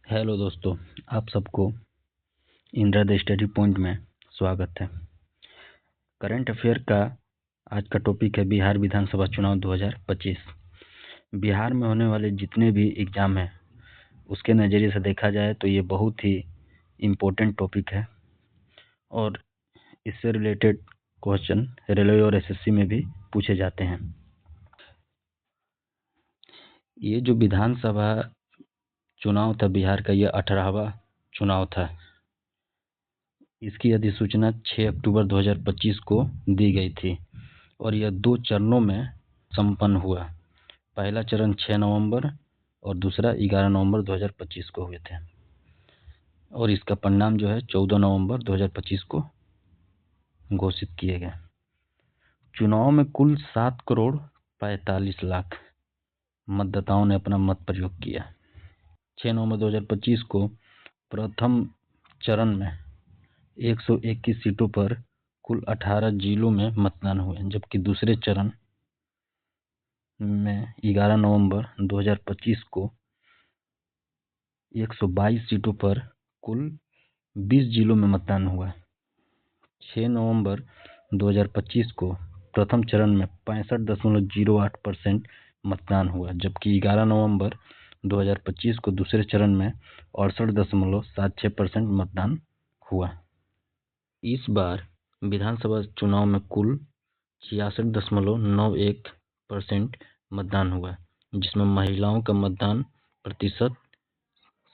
Hello दोस्तों, आप सबको इंदिरा द स्टडी पॉइंट में स्वागत है। करंट अफेयर का आज का टॉपिक है बिहार विधानसभा चुनाव 2025। बिहार में होने वाले जितने भी एग्ज़ाम हैं उसके नज़रिए से देखा जाए तो ये बहुत ही इम्पोर्टेंट टॉपिक है और इससे रिलेटेड क्वेश्चन रेलवे और एसएससी में भी पूछे जाते हैं। ये जो विधानसभा चुनाव था बिहार का, ये 18वां चुनाव था। इसकी अधिसूचना 6 अक्टूबर 2025 को दी गई थी और यह 2 चरणों में संपन्न हुआ। पहला चरण 6 नवंबर और दूसरा 11 नवंबर 2025 को हुए थे और इसका परिणाम जो है 14 नवंबर 2025 को घोषित किए गए। चुनाव में कुल 7 करोड़ 45 लाख मतदाताओं ने अपना मत प्रयोग किया। 6 नवंबर 2025 को प्रथम चरण में 121 सीटों पर कुल 18 जिलों में मतदान हुए, जबकि दूसरे चरण में 11 नवंबर 2025 को 122 सीटों पर कुल 20 जिलों में मतदान हुआ। 6 नवंबर 2025 को प्रथम चरण में 65.08% मतदान हुआ, जबकि 11 नवंबर 2025 को दूसरे चरण में 68.76% मतदान हुआ। इस बार विधानसभा चुनाव में कुल 66.91% मतदान हुआ, जिसमें महिलाओं का मतदान प्रतिशत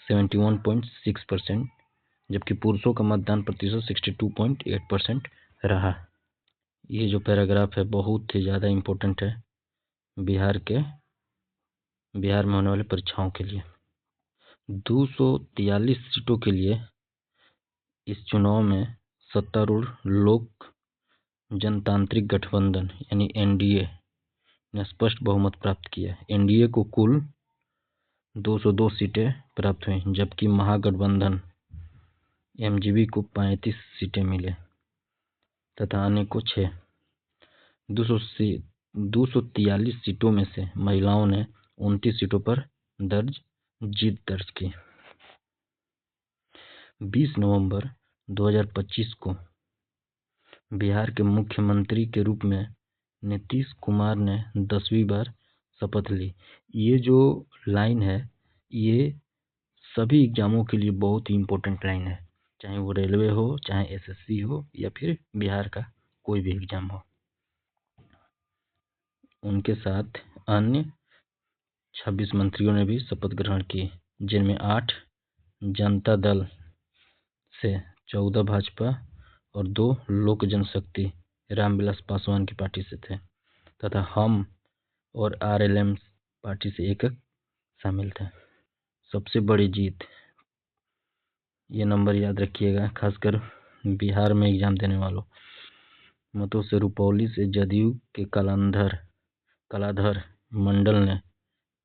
71.6%, जबकि पुरुषों का मतदान प्रतिशत 62.8% रहा। ये जो पैराग्राफ है बहुत ही ज़्यादा इम्पोर्टेंट है बिहार में होने वाली परीक्षाओं के लिए। 243 सीटों के लिए इस चुनाव में सत्तारूढ़ लोक जनतांत्रिक गठबंधन यानी एनडीए ने स्पष्ट बहुमत प्राप्त किया। एनडीए को कुल 202 सीटें प्राप्त हुई, जबकि महागठबंधन एमजीबी को 35 सीटें मिले तथा अन्य को 6। 243 सीटों में से महिलाओं ने 29 सीटों पर जीत दर्ज की। 20 नवंबर 2025 को बिहार के मुख्यमंत्री के रूप में नीतीश कुमार ने 10वीं बार शपथ ली। ये जो लाइन है ये सभी एग्जामों के लिए बहुत ही इम्पोर्टेंट लाइन है, चाहे वो रेलवे हो, चाहे एसएससी हो या फिर बिहार का कोई भी एग्जाम हो। उनके साथ अन्य 26 मंत्रियों ने भी शपथ ग्रहण की, जिनमें 8 जनता दल से, 14 भाजपा और 2 लोक जनशक्ति रामविलास पासवान की पार्टी से थे तथा हम और आरएलएम पार्टी से एक शामिल थे। सबसे बड़ी जीत, ये नंबर याद रखिएगा, खासकर बिहार में एग्जाम देने वालों। मतों से रुपौली से जदयू के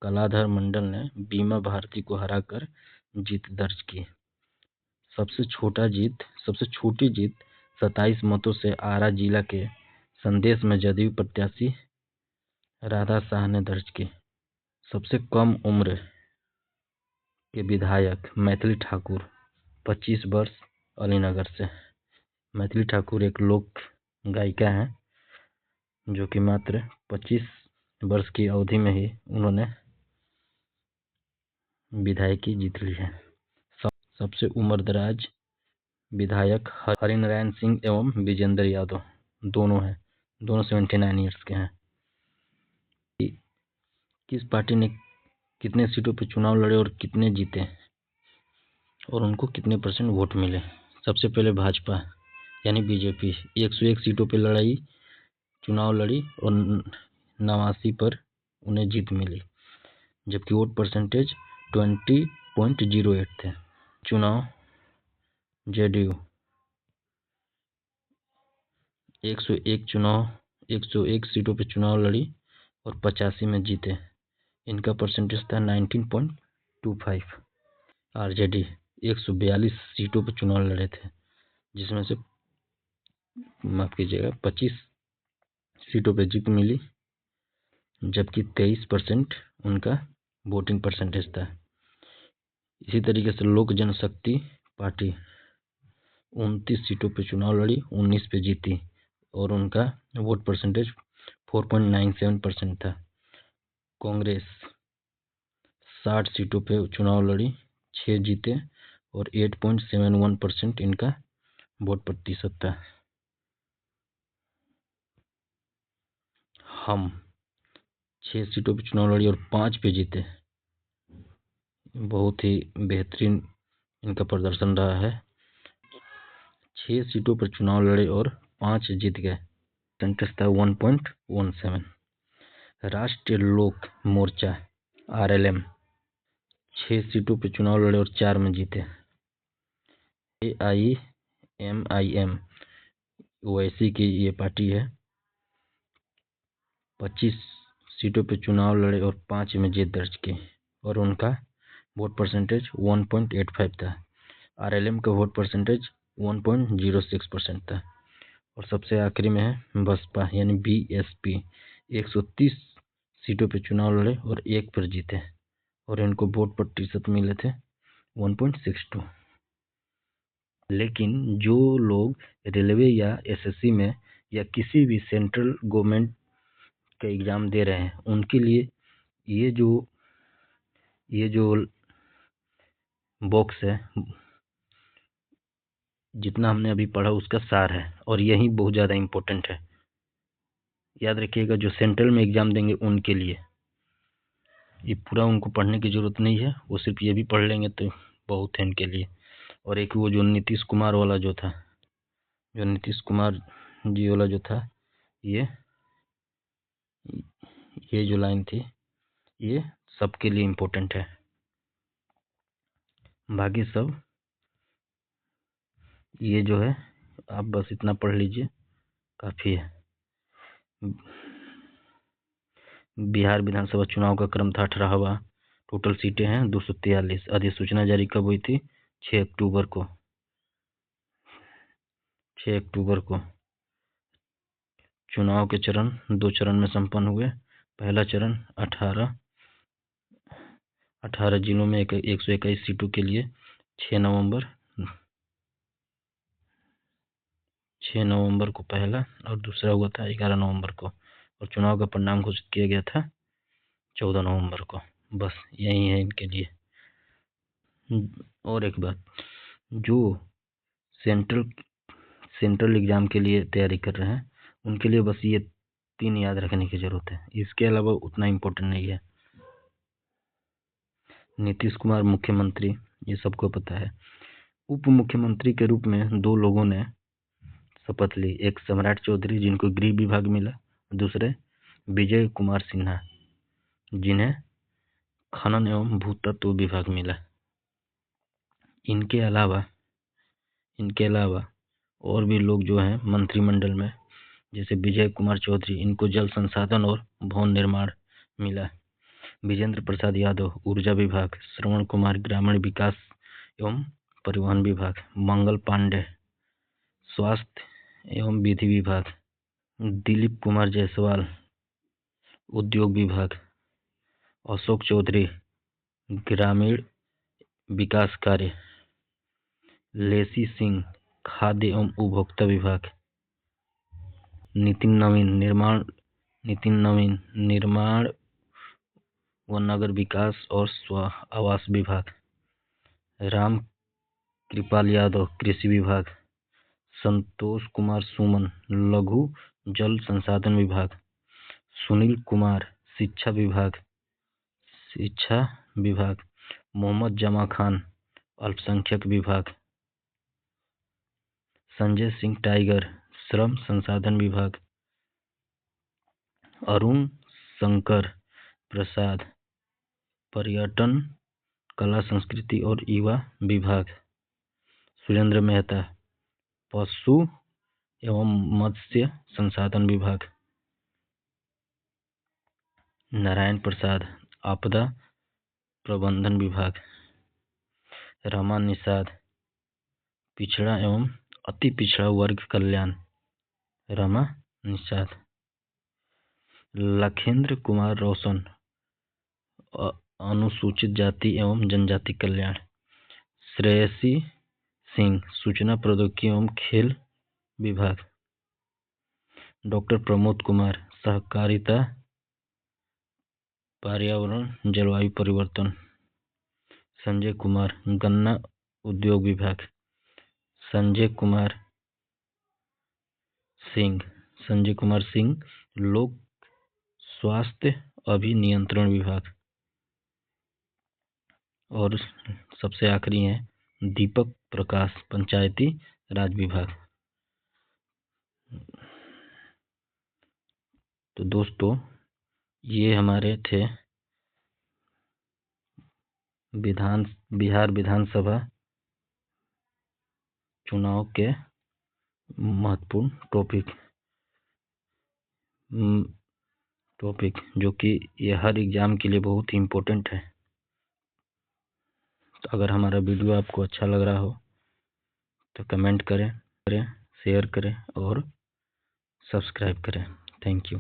कलाधर मंडल ने बीमा भारती को हराकर जीत दर्ज की। सबसे छोटी जीत 27 मतों से आरा जिला के संदेश में जदयू प्रत्याशी राधा शाह ने दर्ज की। सबसे कम उम्र के विधायक मैथिली ठाकुर 25 वर्ष अलीनगर से। मैथिली ठाकुर एक लोक गायिका हैं जो कि मात्र 25 वर्ष की अवधि में ही उन्होंने विधायकी जीत ली है। सबसे उम्रदराज विधायक हरिनारायण सिंह एवं विजेंद्र यादव दोनों 79 ईयर्स के हैं। किस पार्टी ने कितने सीटों पर चुनाव लड़े और कितने जीते और उनको कितने % वोट मिले। सबसे पहले भाजपा यानी बीजेपी 101 सीटों पर चुनाव लड़ी और 89 पर उन्हें जीत मिली, जबकि वोट परसेंटेज 20.08 थे। चुनाव जेडीयू 101 सीटों पर चुनाव लड़ी और 85 में जीते। इनका परसेंटेज था 19.25। आरजेडी 142 सीटों पर चुनाव लड़े थे, जिसमें से 25 सीटों पर जीत मिली, जबकि 23% उनका वोटिंग परसेंटेज था। इसी तरीके से लोक जनशक्ति पार्टी 29 सीटों पे चुनाव लड़ी, 19 पे जीती और उनका वोट परसेंटेज 4.97% था। कांग्रेस 60 सीटों पे चुनाव लड़ी, 6 जीते और 8.71% इनका वोट प्रतिशत था। हम 6 सीटों पे चुनाव लड़ी और 5 पे जीते। बहुत ही बेहतरीन इनका प्रदर्शन रहा है। 6 सीटों पर चुनाव लड़े और 5 जीत गए। परसेंटेज था 1.17। राष्ट्रीय लोक मोर्चा RLM 6 सीटों पर चुनाव लड़े और 4 में जीते। AIMIM ओवैसी की ये पार्टी है, 25 सीटों पर चुनाव लड़े और 5 में जीत दर्ज की और उनका वोट परसेंटेज 1.85 था। RLM का वोट परसेंटेज 1.06% था। और सबसे आखिरी में है बसपा यानी BSP, 130 सीटों पर चुनाव लड़े और 1 पर जीते और इनको वोट प्रतिशत मिले थे 1.62। लेकिन जो लोग रेलवे या SSC में या किसी भी सेंट्रल गवर्नमेंट का एग्ज़ाम दे रहे हैं उनके लिए ये जो बॉक्स है, जितना हमने अभी पढ़ा उसका सार है और यही बहुत ज़्यादा इम्पोर्टेंट है। याद रखिएगा, जो सेंट्रल में एग्ज़ाम देंगे उनके लिए ये पूरा उनको पढ़ने की ज़रूरत नहीं है, वो सिर्फ ये भी पढ़ लेंगे तो बहुत है इनके लिए। और एक वो जो नीतीश कुमार वाला जो था, जो नीतीश कुमार जी वाला जो था, ये जो लाइन थी ये सबके लिए इम्पोर्टेंट है। बाकी सब ये जो है आप बस इतना पढ़ लीजिए, काफ़ी है। बिहार विधानसभा चुनाव का क्रम था 18वां। टोटल सीटें हैं 243। अधिसूचना जारी कब हुई थी? 6 अक्टूबर को। 6 अक्टूबर को चुनाव के चरण 2 चरण में संपन्न हुए। पहला चरण 18 जिलों में 121 सीटों के लिए 6 नवंबर को पहला और दूसरा हुआ था 11 नवंबर को और चुनाव का परिणाम घोषित किया गया था 14 नवंबर को। बस यही है इनके लिए। और एक बात, जो सेंट्रल एग्ज़ाम के लिए तैयारी कर रहे हैं उनके लिए बस ये 3 याद रखने की ज़रूरत है, इसके अलावा उतना इम्पोर्टेंट नहीं है। नीतीश कुमार मुख्यमंत्री, ये सबको पता है। उप मुख्यमंत्री के रूप में 2 लोगों ने शपथ ली, एक सम्राट चौधरी जिनको गृह विभाग मिला, दूसरे विजय कुमार सिन्हा जिन्हें खनन एवं भूतत्व विभाग मिला। इनके अलावा और भी लोग जो हैं मंत्रिमंडल में, जैसे विजय कुमार चौधरी, इनको जल संसाधन और भवन निर्माण मिला। विजेंद्र प्रसाद यादव ऊर्जा विभाग, श्रवण कुमार ग्रामीण विकास एवं परिवहन विभाग, मंगल पांडे स्वास्थ्य एवं विधि विभाग, दिलीप कुमार जायसवाल उद्योग विभाग, अशोक चौधरी ग्रामीण विकास कार्य, लेसी सिंह खाद्य एवं उपभोक्ता विभाग, नितिन नवीन निर्माण व नगर विकास और आवास विभाग, राम कृपाल यादव कृषि विभाग, संतोष कुमार सुमन लघु जल संसाधन विभाग, सुनील कुमार शिक्षा विभाग, मोहम्मद जमा खान अल्पसंख्यक विभाग, संजय सिंह टाइगर श्रम संसाधन विभाग, अरुण शंकर प्रसाद पर्यटन कला संस्कृति और युवा विभाग, सुरेंद्र मेहता पशु एवं मत्स्य संसाधन विभाग, नारायण प्रसाद आपदा प्रबंधन विभाग, रमा निषाद पिछड़ा एवं अति पिछड़ा वर्ग कल्याण, रमा निषाद, लखेंद्र कुमार रोशन अनुसूचित जाति एवं जनजाति कल्याण, श्रेयसी सिंह, सूचना प्रौद्योगिकी एवं खेल विभाग। डॉक्टर प्रमोद कुमार, सहकारिता पर्यावरण जलवायु परिवर्तन। संजय कुमार, गन्ना उद्योग विभाग। संजय कुमार सिंह, लोक स्वास्थ्य अभिनियंत्रण विभाग। और सबसे आखिरी है दीपक प्रकाश, पंचायती राज विभाग। तो दोस्तों ये हमारे थे बिहार विधानसभा चुनाव के महत्वपूर्ण टॉपिक जो कि ये हर एग्जाम के लिए बहुत ही इम्पोर्टेंट है। तो अगर हमारा वीडियो आपको अच्छा लग रहा हो तो कमेंट करें, शेयर करें और सब्सक्राइब करें। Thank you.